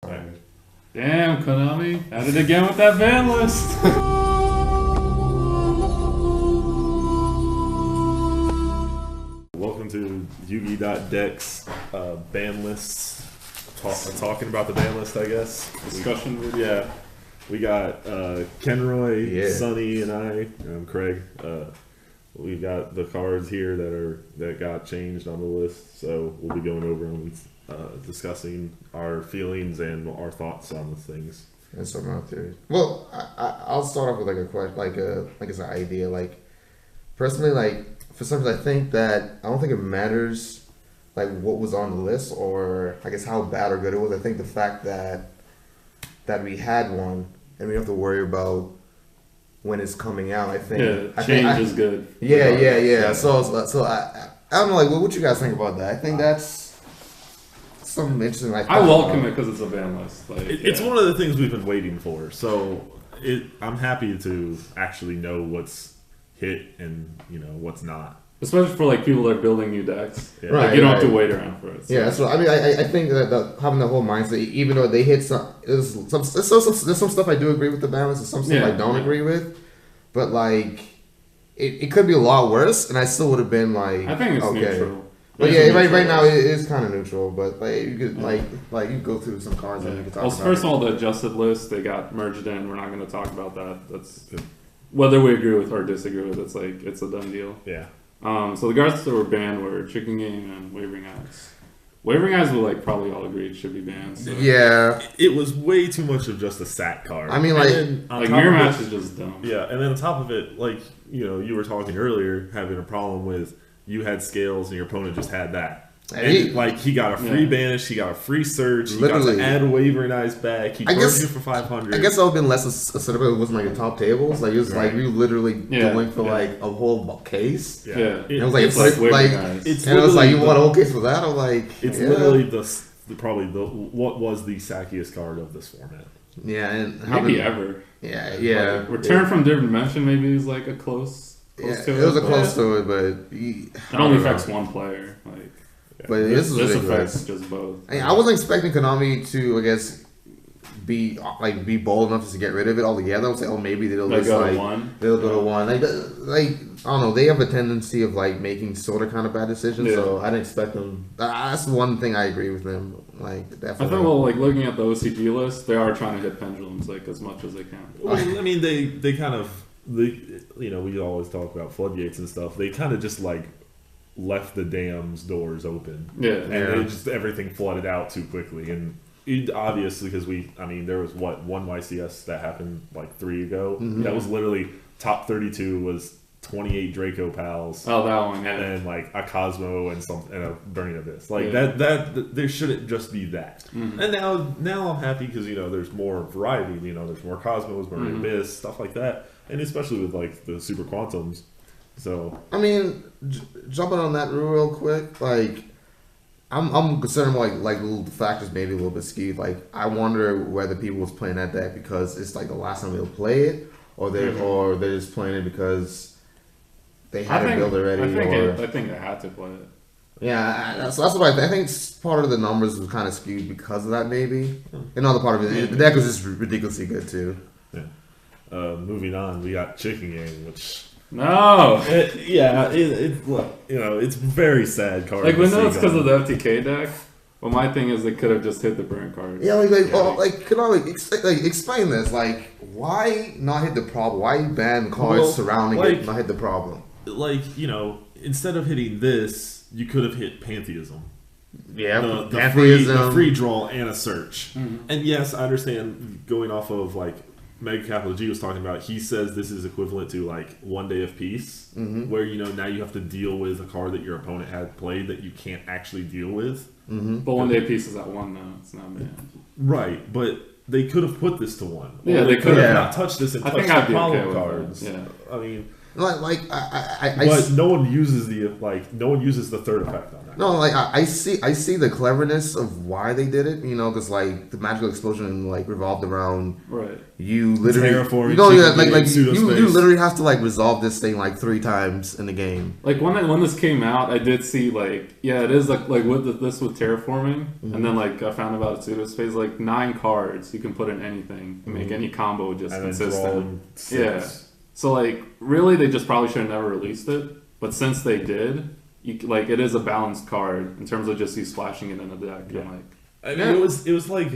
Damn, Konami. At it again with that ban list. Welcome to Yugi.dex ban lists. Talking about the ban list, I guess. Discussion video. Yeah. We got Kenroy, Yeah. Sonny, and I'm Craig. We got the cards here that got changed on the list, so we'll be going over them and discussing our feelings and our thoughts on the things. And some out there. Well, I'll start off with like a question, like it's an idea. Like personally, like for some reason, I think that I don't think it matters like what was on the list or I guess how bad or good it was. I think the fact that we had one and we don't have to worry about when it's coming out. I think Change is good. Yeah. So I don't know, like what you guys think about that? I think that's something interesting. I welcome it because it's a ban list. Like, It's one of the things we've been waiting for. So I'm happy to actually know what's hit and what's not. Especially for like people that are building new decks. Yeah. Like, you don't have to wait around for it. So. Yeah, so I mean, I think that having the whole mindset, even though they hit there's some stuff I do agree with the balance, and some stuff I don't agree with, but like it could be a lot worse, and I still would have been like, I think it's okay. neutral. But yeah, right now it is kind of neutral, but like you could like you go through some cards and you can talk Well, about. first of all, the adjusted list they got merged in. We're not going to talk about that. That's whether we agree with or disagree with. It's like it's a done deal. Yeah. So the cards that were banned were Chicken Game and Wavering Eyes. Wavering Eyes will like probably all agree it should be banned. So. Yeah, It was way too much of just a sack card. I mean, And like- then on Like top Mirror of it- Match is just dumb. Yeah, and then on top of it, like you were talking earlier, having a problem with you had scales and your opponent just had that. And he got a free banish, he got a free search, he got Literally. to add a Wavering Eyes back, he burned guess- you for 500. I guess that would have been less set up if it wasn't like the top tables. Like it was like you literally going for like a whole case. Yeah. It was like It's like Wavering like Eyes. it's and it was like you literally want a whole case for that. I'm like, It's yeah. literally probably what was the sackiest card of this format. Yeah, and Maybe ever. Yeah. Like, Return from Different Dimension maybe is like a close Yeah, to it. it was a but close to it, but It only affects one player. Like But this is this ridiculous. affects just both. I mean, I wasn't expecting Konami to, I guess, be bold enough to get rid of it altogether. I was like, oh, maybe they'll Like just go to like one. they'll go to one. Like I don't know. They have a tendency of like making sort of kind of bad decisions. Yeah. So I didn't expect them. That's one thing I agree with them. Like I definitely. think well, like looking at the OCG list, they are trying to hit pendulums like as much as they can. Well, I mean, they kind of we always talk about floodgates and stuff. They kind of just like left the dam's doors open. Yeah. And they just everything flooded out too quickly. And obviously, because there was one YCS that happened like 3 ago. Mm-hmm. That was literally top 32 was 28 Draco Pals. Oh, that one. Yeah. And then like a Cosmo and a Burning Abyss. Like Yeah. that there shouldn't just be that. Mhm. And now I'm happy because there's more variety. There's more Cosmos, Burning Mhm. Abyss, stuff like that. And especially with like the Super Quantums. So I mean, jumping on that real quick, like I'm concerned like little factors maybe a little bit skewed. Like I wonder whether people was playing that deck because it's like the last time they'll play it, or they're just playing it because they had it built already. I think they had to play it. Yeah, that's what I think. I think part of the numbers was kind of skewed because of that, maybe. Another part of it, the deck was just ridiculously good too. moving on, we got Chicken Game, which No. it's very sad card. Like to we see know it's because gone. of the FTK deck. But my thing is they could have just hit the burn cards. Yeah, could I explain this? Like, why not hit the problem? Why ban cards surrounding it, not hit the problem? Like instead of hitting this, you could have hit Pantheism. Yeah, the free draw and a search. Mm-hmm. And yes, I understand going off of like Mega Capital G was talking about. He says this is equivalent to like 1 day of peace, where now you have to deal with a card that your opponent had played that you can't actually deal with. But 1 day piece is at 1 now. It's not banned. Right, but they could have put this to 1. Yeah, Or they could could have have. not touched this and I touched think I'd the be follow okay with cards. that, yeah. I mean, But no one uses the third effect on that. No, like I see the cleverness of why they did it. You know, because like the magical explosion like revolved around Right. you literally Terraforming, you know yeah, like pseudo you space. literally have to like resolve this thing like 3 times in the game. Like when this came out, I did see like it is like with this with terraforming, and then like I found about pseudospace like 9 cards you can put in anything and make any combo just And then draw consistent. in 6. Yeah. So like really, they just probably should have never released it. But since they did, it is a balanced card in terms of just you splashing it in a deck. Yeah. And, like I mean, it was like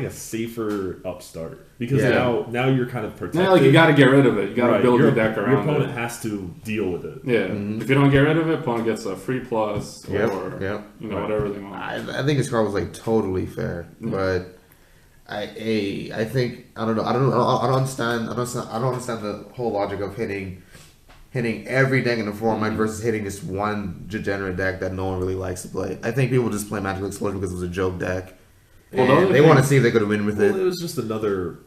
a safer upstart because now you're kind of protected. now, like you got to get rid of it. You got to build your deck Your around opponent it. has to deal with it. Yeah. If you don't get rid of it, opponent gets a free plus or Yep. whatever they want. I think this card was like totally fair, but I think I don't don't understand the whole logic of hitting every deck in the format versus hitting this one degenerate deck that no one really likes to play. I think people just play Magical Explosion because it was a joke deck. Well, And they want to see if they could win with Well, it. it was just another,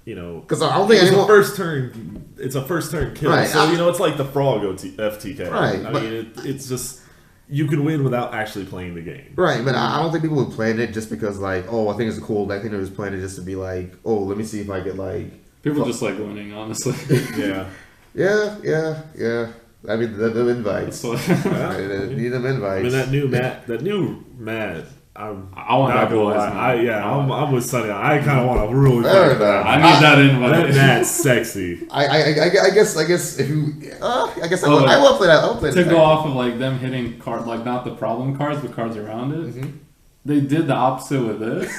Because I don't think it's anyone. a first turn. It's a first turn kill. Right, So it's like the frog FTK. Right, I but- mean, it's just you can win without actually playing the game. Right, but I don't think people would play it just because, like, oh, I think it's a cool deck. I think they're just playing it just to be like, oh, let me see if I get, like... People just like winning, honestly. Yeah. Yeah. I mean, the invites. So, Need them invites. I mean, that new Matt. I want not that gonna boys, lie. man. I'm with Sunny. I kind of want to really. Fair play enough. I need that invite. That Matt's sexy. I guess if you... I guess I Oh, will play that. I will play To that. go off of like them hitting card, like not the problem cards, but cards around it. They did the opposite with this.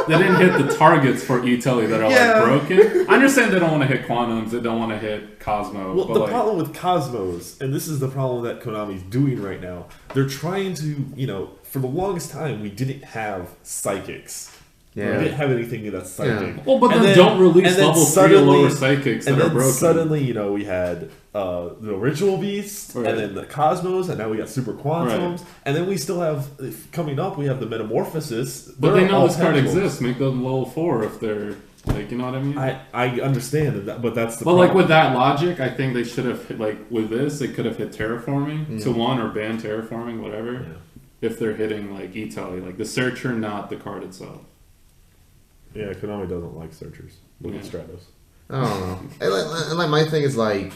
They didn't hit the targets for E-Telly that are like broken. I understand they don't want to hit Quantums, they don't want to hit Cosmo. Well, but the like, problem with Cosmos, and this is the problem that Konami's doing right now, they're trying to, for the longest time, we didn't have psychics. Yeah. We didn't have anything that's psychic. well, but And then don't release and then level 3 or suddenly- lower psychics that And are then broken. suddenly, we had the Ritual Beast, Right. and then the Cosmos, and now we got Super Quantums, Right. and then we still have, coming up, we have the Metamorphosis. But They're they know all this card tentacles. exists. Make them level 4 if they're like, you know what I mean? I understand that, but that's the But problem. like with that logic, I think they should have hit, like with this, they could have hit terraforming to 1 or ban terraforming, whatever. Yeah. If they're hitting like E-Telly, like the searcher, not the card itself. Yeah, Konami doesn't like searchers. Look at Yeah. Stratos. I don't know. And like my thing is like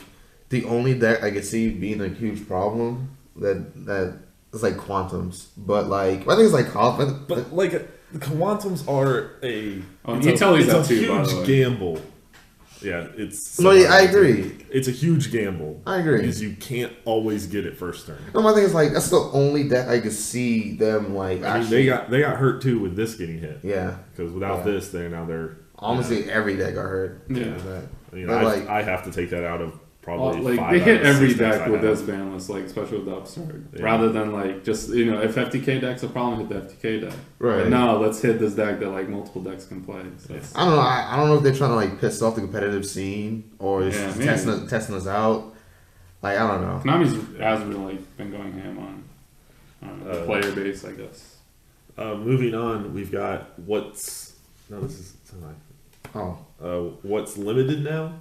the only deck I could see being a huge problem that is like Quantums, but like I think it's like But like the Quantums are a Oh, it's E-Telly's a that too, by the huge way. gamble. Yeah, it's No, yeah, I agree. It's a huge gamble. I agree. Because you can't always get it first turn. No, my thing is like that's the only deck I could see them like. I mean, they got hurt too with this getting hit. Yeah, Because without Yeah. this, they're honestly every deck got hurt. Yeah. But, like- I have to take that out of Well, probably like 5 they out hit of every 6 decks deck I with have. this ban list, like especially with the upstart. Yeah. Rather than like just if FTK deck's a problem, hit the FTK deck. Right. But no, let's hit this deck that like multiple decks can play. So it's- I don't know. I don't know if they're trying to like piss off the competitive scene or it's Yeah, just maybe. testing us out. Like I don't know. Konami's has really been going ham on the player base, I guess. Moving on, we've got what's what's limited now.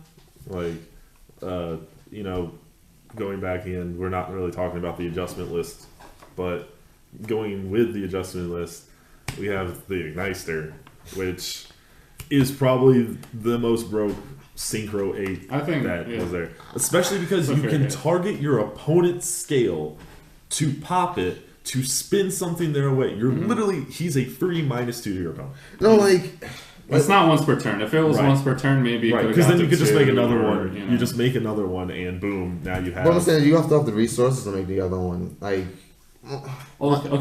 Like, going back in, we're not really talking about the adjustment list, but going with the adjustment list, we have the Ignister, which is probably the most broke Synchro 8 I think that yeah. was there. Especially because That's you fair, can yeah. target your opponent's scale to pop it, to spin something their way. You're literally, he's a free -2 to your opponent. No, like It's not once per turn. If it was Right. once per turn, maybe it Right, could've because got then you to could just 2 make another or, one. you know. You just make another one, and boom, now you have. what I'm saying, you have to have the resources to make the other one. Like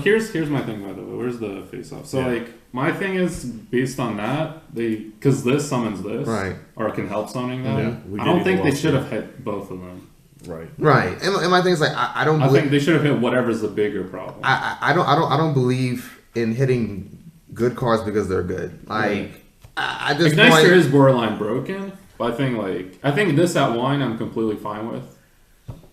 Here's my thing by the way. Where's the face off? So Yeah. like my thing is based on that because this summons this Right. or can help summoning that. Yeah, we I gave don't you think the they last should one. have hit both of them. Right. right, and my thing is like I don't I believe think they should have hit whatever's the bigger problem. I don't believe in hitting good cards because they're good. Like at this Ignister point, is borderline broken, but I think this at wine I'm completely fine with,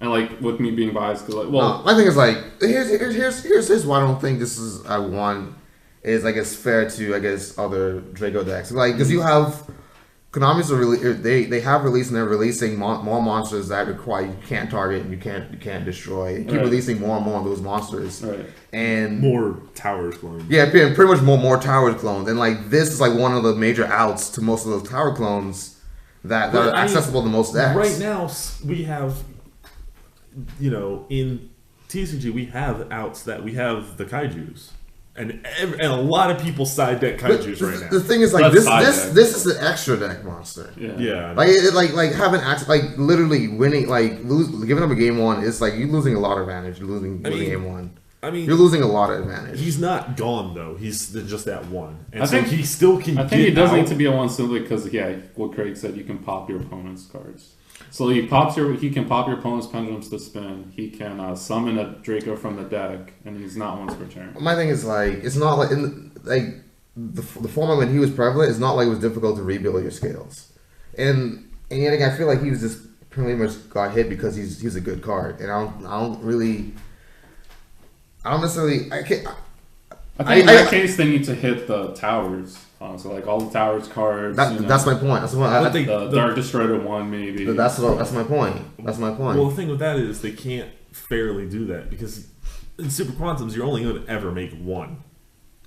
and like with me being biased because my thing is like here's why I don't think this is I won is I guess fair to I guess other Draco decks like because you have Konami's they have released and they're releasing more monsters that require you can't target and you can't destroy. They keep releasing more and more of those monsters. Right. And more towers clones. Yeah, pretty much more tower clones. And like this is like one of the major outs to most of those tower clones that are accessible to most decks. Right now we have, in TCG we have outs that we have the kaijus. And a lot of people side deck kaijus right now. The thing is, like this is the extra deck monster. Yeah. Like having literally winning, giving up a game one is like you losing a lot of advantage. Losing game one. I mean, you're losing a lot of advantage. He's not gone though. He's just at one. And I think he still can. I think he does need to be a one simply because what Craig said, you can pop your opponent's cards. So he can pop your opponent's pendulums to spin. He can summon a Draco from the deck, and he's not once per turn. My thing is it's not like the format when he was prevalent. It's not like it was difficult to rebuild your scales, and yet again, I feel like he was just pretty much got hit because he's a good card, and I don't necessarily. I think in that case they need to hit the towers. So like all the towers cards. That's my point. That's what the Dark Destroyer 1 maybe. That's my point. That's my point. Well, the thing with that is they can't fairly do that because in Super Quantums you're only going to ever make one.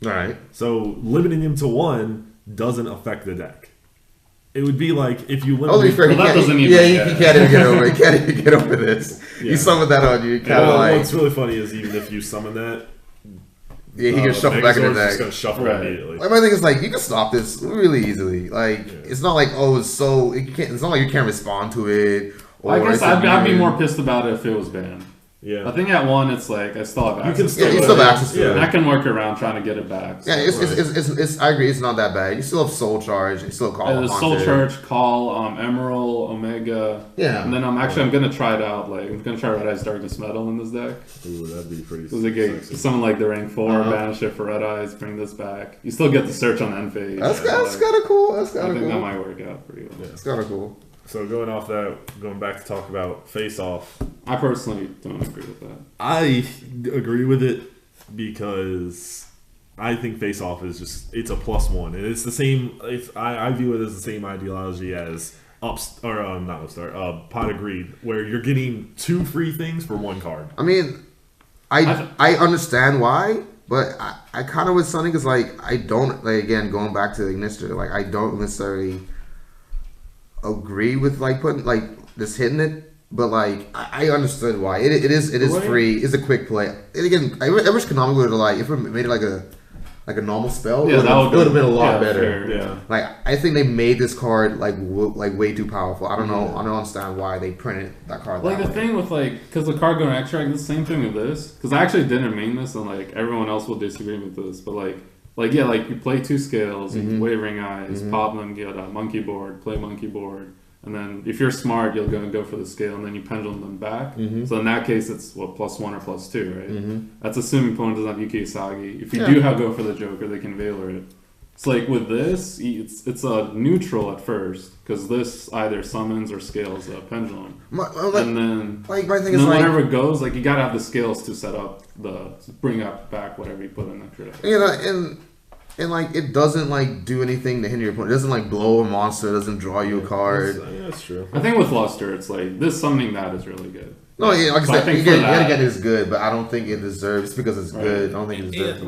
All right. So limiting him to one doesn't affect the deck. It would be like if you limit. He can't even get over it. He can't even get over this. Yeah. You summon that on you. What's really funny is even if you summon that. Yeah, he can shuffle back in the deck. Just gonna shuffle immediately. My thing is you can stop this really easily. It's not like it's not like you can't respond to it. Or I guess I'd be more pissed about it if it was banned. Yeah. I think at one it's like I still have access. You still have access to it. And I can work around trying to get it back. So. Yeah, it's I agree. It's not that bad. You still have Soul Charge. You still call. Soul Charge, Call, Emerald, Omega. Yeah. And then I'm gonna try it out. I'm gonna try Red Eyes Darkness Metal in this deck. Ooh, that'd be pretty. Because someone like the rank 4, banish it for Red Eyes, bring this back. You still get the search on the end phase. That's kind of cool. I think that might work out pretty well. Yeah. It's kind of cool. So going back to talk about Face Off. I personally don't agree with that. I agree with it because I think Face Off is it's a +1, and it's the same. I view it as the same ideology as Pot of Greed, where you're getting 2 free things for 1 card. I mean, I understand why, but I kind of with Sunny because I don't again going back to Ignister, I don't necessarily agree with putting just hitting it, but I understood why it is free. It's a quick play. And again, I wish Konami would have if it made it like a normal spell. It would have been a lot better. Fair, yeah. I think they made this card way too powerful. I don't know. I don't understand why they printed that card. Thing with because the card going extract, the same thing with this. Because I actually didn't mean this, and everyone else will disagree with this, but you play 2 scales, Wavering Eyes, pop them, get a monkey board, play monkey board, and then if you're smart, you'll go for the scale, and then you pendulum them back. So in that case, it's +1 or +2, right? That's assuming opponent doesn't have Yuki Isagi. If you do go for the Joker, they can Veiler it. It's with this, it's a neutral at first because this either summons or scales a pendulum, and then my thing is whenever it goes, you gotta have the scales to set up bring up back whatever you put in extra. And it doesn't do anything to hinder your opponent. It doesn't blow a monster. It doesn't draw you a card. That's true. I think with Luster, it's this summoning that is really good. No, yeah, like I said, again, it's good, but I don't think it deserves because it's good. I don't think it deserves.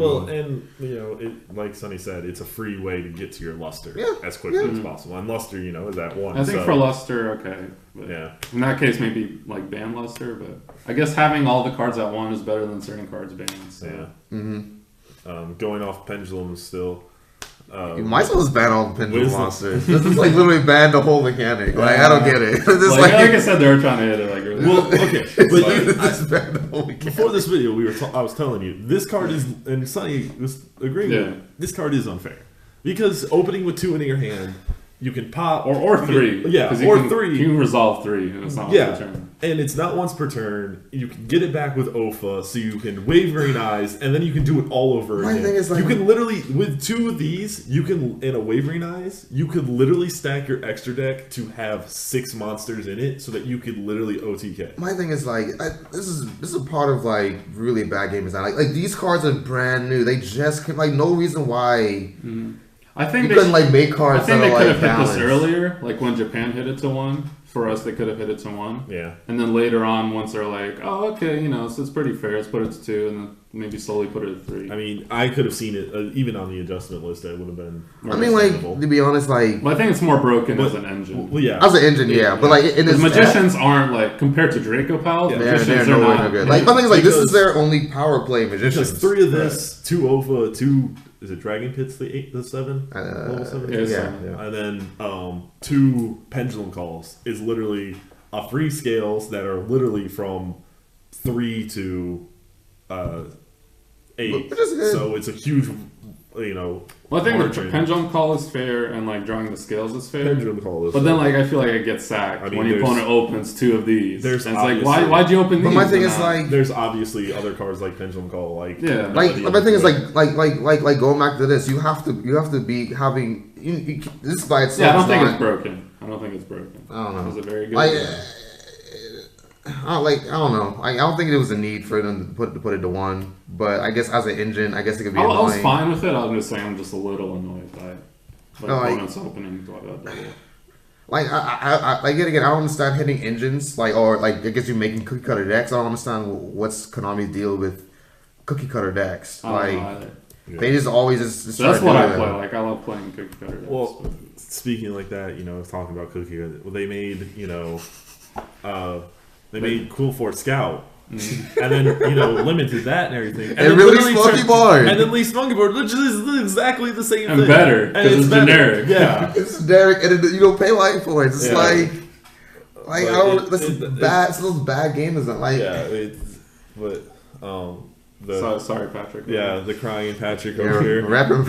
Like Sonny said, it's a free way to get to your Luster as quickly as possible. And Luster, is at 1. I think for Luster, okay. But in that case, maybe ban Luster, but I guess having all the cards at 1 is better than certain cards banned. So. Yeah. Going off pendulums still. You might as well just ban all the pendulum monsters. This is literally ban the whole mechanic. I don't get it. Like I said, they were trying to hit it really. Well, okay. But before this video, I was telling you this card is, and Sonny was agreeing with me, this card is unfair because opening with 2 in your hand, you can pop or 3. Or 3. You can resolve 3. And it's not once per turn. And it's not once per turn. You can get it back with Ofa, so you can Wavering Eyes, and then you can do it all over again. Thing is you can literally, with 2 of these, you can, in a Wavering Eyes, you could literally stack your extra deck to have 6 monsters in it, so that you could literally OTK. My thing is this is a part of really bad game design. These cards are brand new. They just no reason why. I think you couldn't like make I cards think that they are could like have hit balanced. this earlier, like when Japan hit it to 1. For us, they could have hit it to 1. Yeah. And then later on, once they're like, oh, okay, so it's pretty fair. Let's put it to 2, and then maybe slowly put it to 3. I mean, I could have seen it even on the adjustment list. That would have been. I mean, like to be honest, like But I think it's more broken But- as an engine. Well, yeah. as an engine, yeah, but like in Because its magicians aren't like compared to Draco Pals. Yeah, Magicians they're are nowhere not near good. Like my thing is like this is Because- their only power play magicians. Because 3 of this, 2 OVA, 2 is it Dragon Pits the 7 level 7, yeah, yeah. and then 2 Pendulum Calls is literally a free scales that are literally from 3 to 8. Which is good. So it's a huge, Well, I think margin. the pendulum call is fair, and like drawing the scales is fair. Pendulum Call is. But then, like, I feel like it gets sacked I mean, when your there's- opponent opens 2 of these. there's And it's like, obviously- why'd you open these? But my thing and is not- like there's obviously other cards like Pendulum Call, like Yeah. Like my thing is like going back to this, you have to be having this by itself. yeah, I don't think not- it's broken. I don't think it's broken. I don't know. Is it very good? Like, I don't know. I don't think there was a need for them to put it to 1. But I guess as an engine, I guess it could be I annoying. was fine with it. I'm just saying I'm just a little annoyed by No, like- opponents opening double. Like I get again. I don't understand hitting engines or I guess you making cookie cutter decks. I don't understand what's Konami's deal with cookie cutter decks. I don't know Like either. they just always just So that's start what I doing play. that. Like I love playing cookie cutter decks. Well, speaking like that, talking about Cookie, they made, they made Cool Fort Scout. And then, limited that and everything. And then released literally Monkey turned- Board. And then released Monkey Board, which is exactly the same And thing. better, And 'cause it's better. generic. Yeah. It's generic, and you don't pay light for it. It's Yeah. like But I don't. it- This is it- bad. It's those bad games. Like Yeah, but, Sorry, Patrick. the crying Patrick over here. rapper.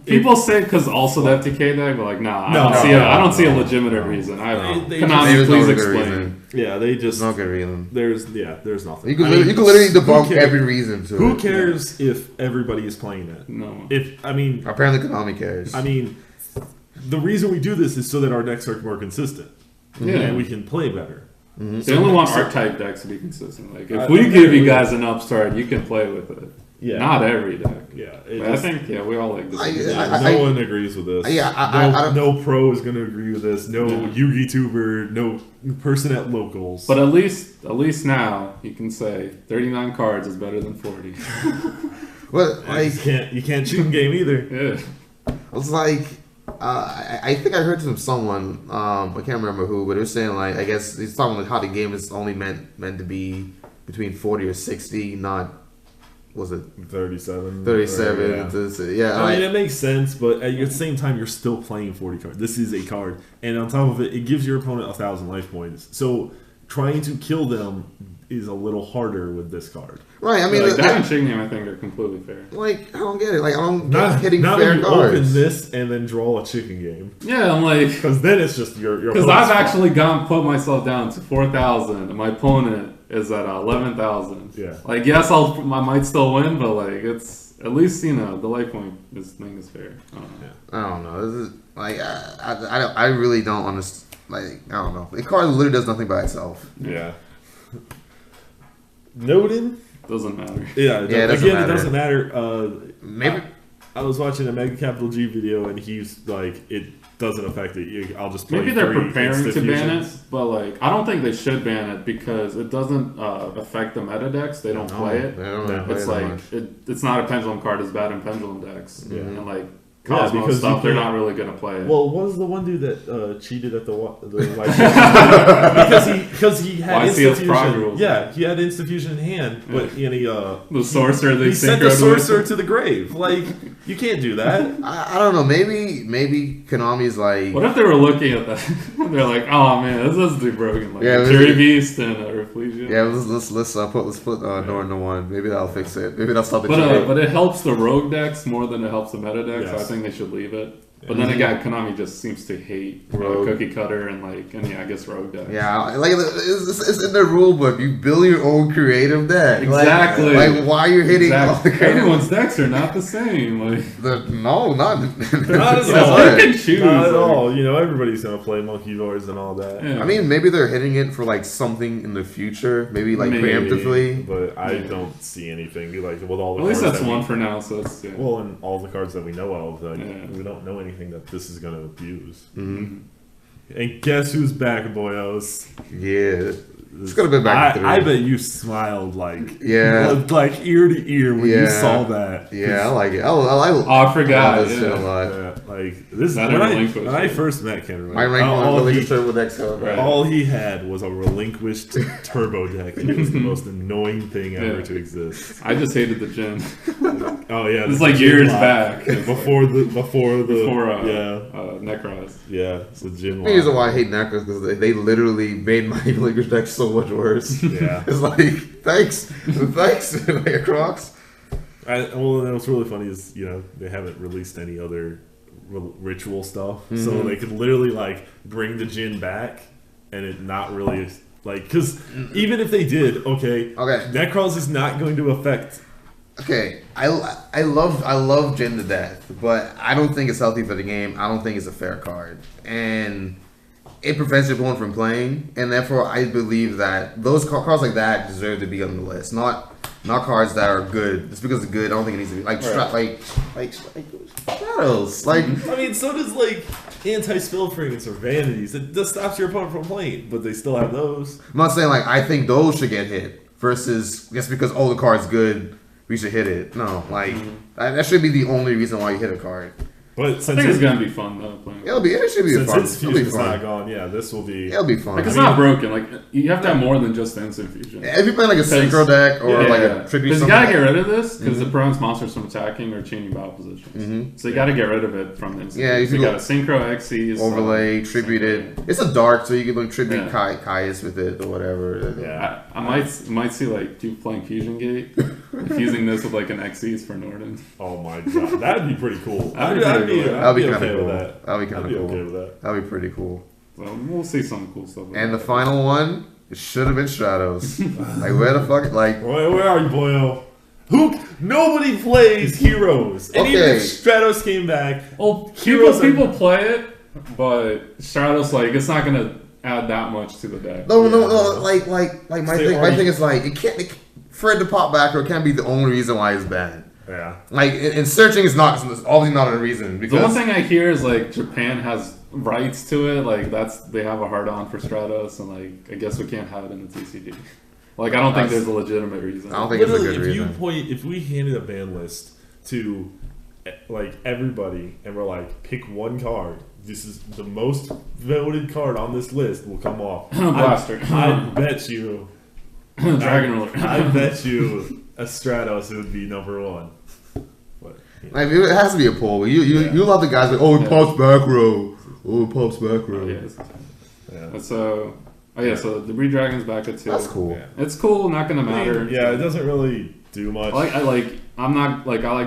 People say because also the FTK deck, but like, nah, No, I don't see a legitimate reason. They Konami, There's no please good explain. reason. Yeah, they just, There's no good reason. there's nothing. You can I mean, literally who debunk cares? every reason to Who it. cares if everybody is playing it? No. Apparently, Konami cares. The reason we do this is so that our decks are more consistent. Yeah. And we can play better. They only want archetype decks to be consistent. Like if I we think give that you we- guys an upstart, you can play with it. Yeah. Not every deck. Yeah. But I think we all like this. No one agrees with this. Yeah, I don't- no pro is going to agree with this. No Yeah. Yugi tuber, no person at locals. But at least now you can say 39 cards is better than 40. But like, you can't cheat in game either. Yeah. it's like I think I heard from someone. I can't remember who, but it was saying like I guess he's talking about how the game is only meant to be between 40 or 60, not was it 37. 37? Yeah. I mean, it makes sense, but at the same time, you're still playing 40 cards. This is a card, and on top of it, it gives your opponent 1,000 life points. So trying to kill them is a little harder with this card. Right. I mean, Like that and Shignium, I think are completely fair. like I don't get it. Like I don't Not get hitting not fair when you cards. open this and then draw a chicken game, Yeah, I'm like, because then it's just your. because opponent's I've fault. actually put myself down to 4,000, and my opponent is at 11,000. Yeah. Like, yes, I might still win, but like, it's at least the life point thing is fair. I don't know. I don't know. This is like I really don't understand. Like I don't know. The card literally does nothing by itself. Yeah. Noden. Doesn't matter. Yeah. it doesn't Again, matter. it doesn't matter. Maybe. I was watching a Mega Capital G video, and he's like, it doesn't affect it. I'll just play Maybe they're 3 preparing to ban it, Institutions. but like, I don't think they should ban it because it doesn't affect the meta decks. They don't play it. They don't No. play It's it that like much. it's not a pendulum card as bad in pendulum decks. Yeah. And like Yeah, Cosmo because stuff, you they're can't- not really gonna play it. Well, what was the one dude that cheated at the because he had YCS prog institution. rules. Yeah, he had institution in hand, but he the sorcerer they he sent the synchroed sorcerer with. to the grave. Like, you can't do that. I don't know. Maybe Konami's like. What if they were looking at that? They're like, oh man, this is too broken. Like Yeah, Fury Beast and Reflection. Yeah, let's put Norn to 1. Maybe that'll fix it. Maybe that'll stop the cheating. But it helps the rogue decks more than it helps the meta decks. So I Yes. think they should leave it. But then again, Konami just seems to hate Rogue. Cookie Cutter and I guess Rogue decks. Yeah, like it's in the rule book. You build your own creative deck. Exactly. Like why you're hitting all the creative? Everyone's decks are not the same. Like No, not Not at Yeah, all. so you can choose. Not at like- all. You know, everybody's gonna play Monkey Wars and all that. Yeah. I mean, maybe they're hitting it for like something in the future, maybe like Maybe. preemptively. But I Yeah. don't see anything like with all the. At least cards that's that one we- for now. So it's yeah. Well, and all the cards that we know of, like, Yeah. we don't know anything that this is gonna abuse. Mm-hmm. And guess who's back, boyos? Yeah, it's gonna be back. I bet you smiled like Yeah. like ear to ear when you Yeah. saw that. Yeah, I like it. I Oh, I forgot. love this shit a Yeah. lot. Yeah, like this is Not when a I, relinquish. when I first met Ken. My rank all, one really he, concerned with Excel. Right. all he had was a relinquished turbo deck, and it was the most annoying thing ever Yeah. to exist. I just hated the gym. Oh yeah, It's the like gym years lock. back. before the Before yeah Necros. yeah it's the gym. The reason lock. why I hate Necros because they literally made my Lakers deck so much worse. Yeah. It's like thanks, like Crocs. Well, and what's really funny is they haven't released any other ritual stuff, so they could literally like bring the Jin back, and it not really like because even if they did, okay, Necros is not going to affect. Okay, I love Jin to death, but I don't think it's healthy for the game. I don't think it's a fair card, and it prevents your opponent from playing, and therefore I believe that those cards like that deserve to be on the list, not cards that are good. Just because it's good, I don't think it needs to be like like Shadows. Like I mean, so does like anti-spell fragrance or vanities. It just stops your opponent from playing, but they still have those. I'm not saying like I think those should get hit versus just because the card's good, we should hit it. No, like that should be the only reason why you hit a card. But I since think it's gonna be fun though. Playing. It should be since fun. its It'll be fusion's fun. not gone, yeah, this will be. It'll be fun. Like it's not broken. Like you have to have more than just the instant fusion. If you play like a synchro deck or like a tribute, because you gotta get rid of this because Mm-hmm. it prevents monsters from attacking or changing battle positions. So you gotta get rid of it from the instant. Yeah, fusion. you So you can got a synchro XCs overlay, tribute it. It's a dark, so you can like tribute Yeah. Caius with it or whatever. Yeah. I might see like you playing Fusion Gate, fusing this with like an XCs for Norden. Oh my god, that'd be pretty cool. That'd be pretty cool. That'd be kind okay of with cool. that. That'd be kind I'd of be cool. okay with that. That'd be pretty cool. So we'll see some cool stuff. And the final one, it should have been Stratos. Like where the fuck? Like Where are you, boyo? Nobody plays Heroes. And even Okay. if Stratos came back, well, Heroes people play it, but Stratos like it's not gonna add that much to the deck. no. Like my They thing. My already- thing is like it can't. For it to pop back, or it can't be the only reason why it's banned. yeah. Like in searching is not it's obviously not a reason The one because thing I hear is like Japan has rights to it. Like they have a hard on for Stratos, and like I guess we can't have it in the TCG. Like I don't think there's a legitimate reason. I don't think it's a Literally, good reason. if we handed a ban list to like everybody and we're like, pick one card. This is the most voted card on this list will come off. Blaster. I bet you. Dragon Roller. I bet you a Stratos would be number one. But, like it has to be a poll. You love the guys like it pops back row. Oh, it pops back row. Yeah. So so the Breed Dragon's back at 2. That's cool. Yeah. It's cool. Not gonna matter. Yeah, it doesn't really do much. I like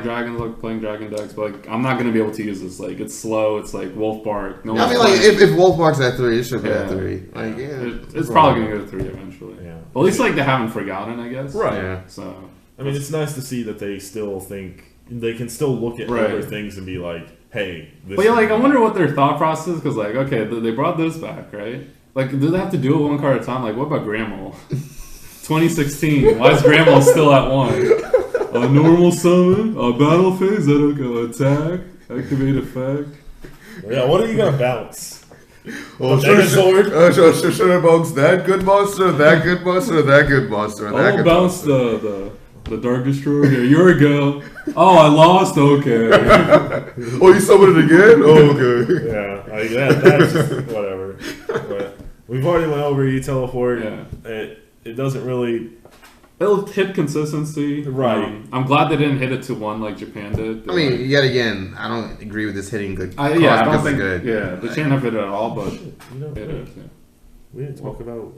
dragons, like playing dragon decks, but like I'm not gonna be able to use this. Like it's slow. It's like Wolf Bark. No I one's mean, like playing. if Wolfbark's at 3, it should be at Yeah. 3. Like It's probably gonna go to 3 eventually. Yeah. But at least like they haven't forgotten, I guess. Right. Yeah. So I mean, it's nice to see that they still think they can still look at Right. other things and be like, "Hey, this." But yeah, like I is- wonder what their thought process is because like okay, they brought this back, right? Like do they have to do it one card at a time? Like what about Grandma? 2016. Why is Grandma still at 1? A normal summon, a battle phase, that'll go attack, activate effect. Yeah, what are you gonna bounce? Oh, Megazord? Should bounce that good monster, that good monster, that good monster, that I'll good bounce monster. the Dark Destroyer. Here you go. Oh, I lost. Okay. Oh, you summoned it again? Oh, okay. Yeah, that's just whatever. But we've already went over E-Teleport. Yeah. It doesn't really. It'll hit consistency. Right. I'm glad they didn't hit it to 1 like Japan did. I mean, yet again, I don't agree with this hitting good. I cards don't because think. it's good. Yeah, they can't have it at all, but You know, it is. Yeah. we didn't talk about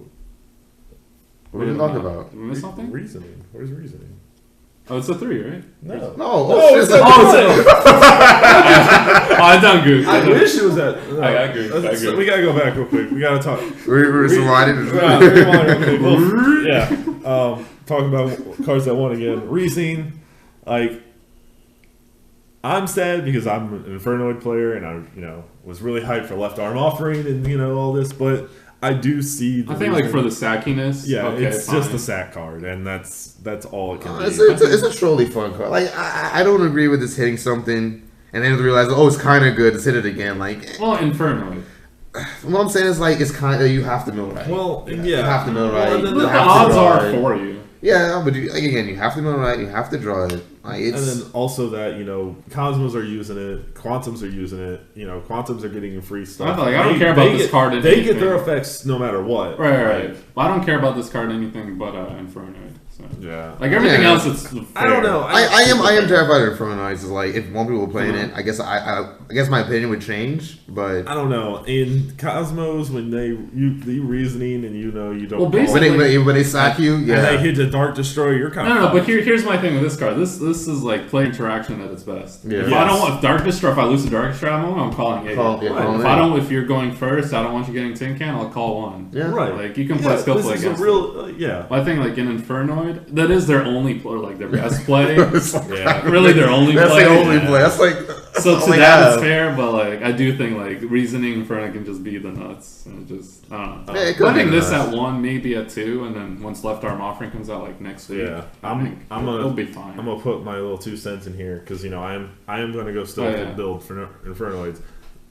What are you talking about? Did we miss something? reasoning. Where's reasoning? Oh, it's a 3, right? No. No, Oh, it's a I done good. I wish it was that. I agree. I agree. We gotta go back real quick. We gotta talk. We're Rewind real quick. Yeah. Talking about cards that won again. Reasoning, like, I'm sad because I'm an Infernoid player and I, was really hyped for Left Arm Offering and all this, but I do see. I think like for the sackiness. Yeah, okay, it's fine. just a sack card, and that's all it can be. It's a truly fun card. Like I don't agree with this hitting something and then realize, oh, it's kind of good. Let's hit it again. Like, well, Inferno. What I'm saying is like it's kind of you have to mill right. Well, yeah, you have to mill right. Well, The odds are for you. Yeah, but again, you have to mill right. You have to draw it. Like, and then also that Cosmos are using it, Quantums are using it. Quantums are getting free stuff. I don't care about this card. They get their effects no matter what. Right. Well, I don't care about this card anything but Infernoid. So. Yeah. Like everything else, it's fair. I don't know. I am terrified of Infernoids. Is like if more people were playing it, I guess I guess my opinion would change. But I don't know. In Cosmos, when the reasoning and you don't. Well, basically, when they sack you, and they hit the Dark Destroyer, you're kind of no. But here's my thing with this card. This is like play interaction at its best. Yeah. If I don't want Dark Destroyer, if I lose the Dark Destroyer, I'm calling it. If you're going first, I don't want you getting Tin Can. I'll call 1. Yeah. Right. Like you can play skill play against. I think like in Infernoid, that is their only play, like their best play. Yeah. Really, their only play. That's the only play. That's like. So to that it's fair, but like I do think like reasoning Inferno can just be the nuts. And just I don't know. Yeah, it could I think be this nuts. at 1, maybe at 2, and then once Left Arm Offering comes out like next week, Yeah, it'll be fine. I'm gonna put my little 2 cents in here because I am gonna go still build for Infernoids,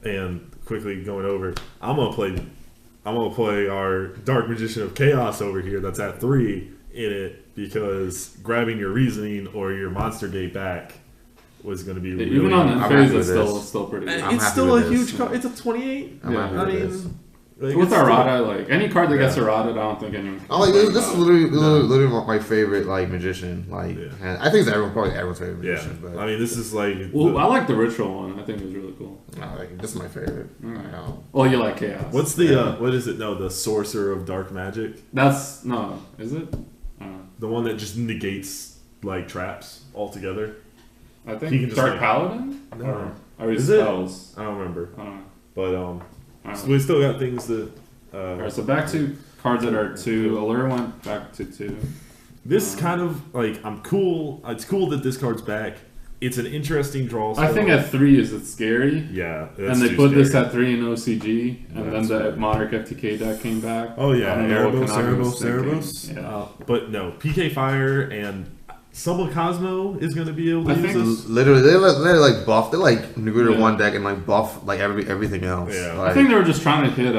and quickly going over. I'm gonna play our Dark Magician of Chaos over here. That's at 3 in it because grabbing your reasoning or your Monster Gate back was going to be really, even on phase. It's still pretty good. It's still a huge card. It's a 28. With errata, like any card that gets errata, I don't think anyone. This is literally my favorite magician. And I think it's probably everyone's favorite magician. But this is like. Well, I like the ritual one. I think it was really cool. This is my favorite. Well, you like chaos. What's the what is it? No, the Sorcerer of Dark Magic. That's is it? The one that just negates like traps altogether. I think he can Dark Paladin? No. Or is spells? I don't remember. But so we still got things that. Alright, so back to cards that are 2. Allure went back to 2. This kind of like I'm cool. It's cool that this card's back. It's an interesting draw. I think at 3 is it scary. Yeah, and they put this at 3 in OCG, and then the Monarch FTK deck came back. Oh yeah, Erebos. Yeah. But no, PK Fire and Summon Cosmo is going to be able to use this. Literally, they're like buff. They're like neuter one deck and like buff like everything else. Yeah. I think they were just trying to hit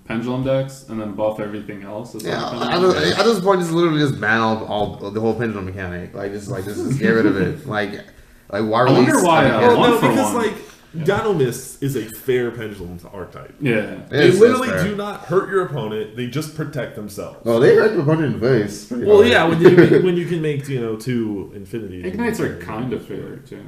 pendulum decks and then buff everything else. At this point, just literally just ban all the whole pendulum mechanic. Just get rid of it. Why release? I wonder why. Because Dinomist is a fair pendulum archetype. Yeah. They literally do not hurt your opponent. They just protect themselves. Oh, they hurt your opponent in the face. Well, yeah, when you can make 2 infinities. Ignites are kind of fair too.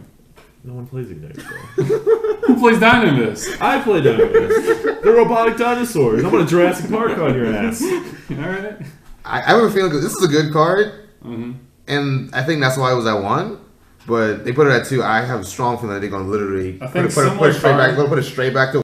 No one plays Ignites though. Who plays Dynamist? I play Dynamist. They're robotic dinosaurs. I'm gonna Jurassic Park on your ass. Alright. I have a feeling this is a good card, and I think that's why it was at 1. But they put it at 2. I have a strong feeling that they're going to literally put it straight back to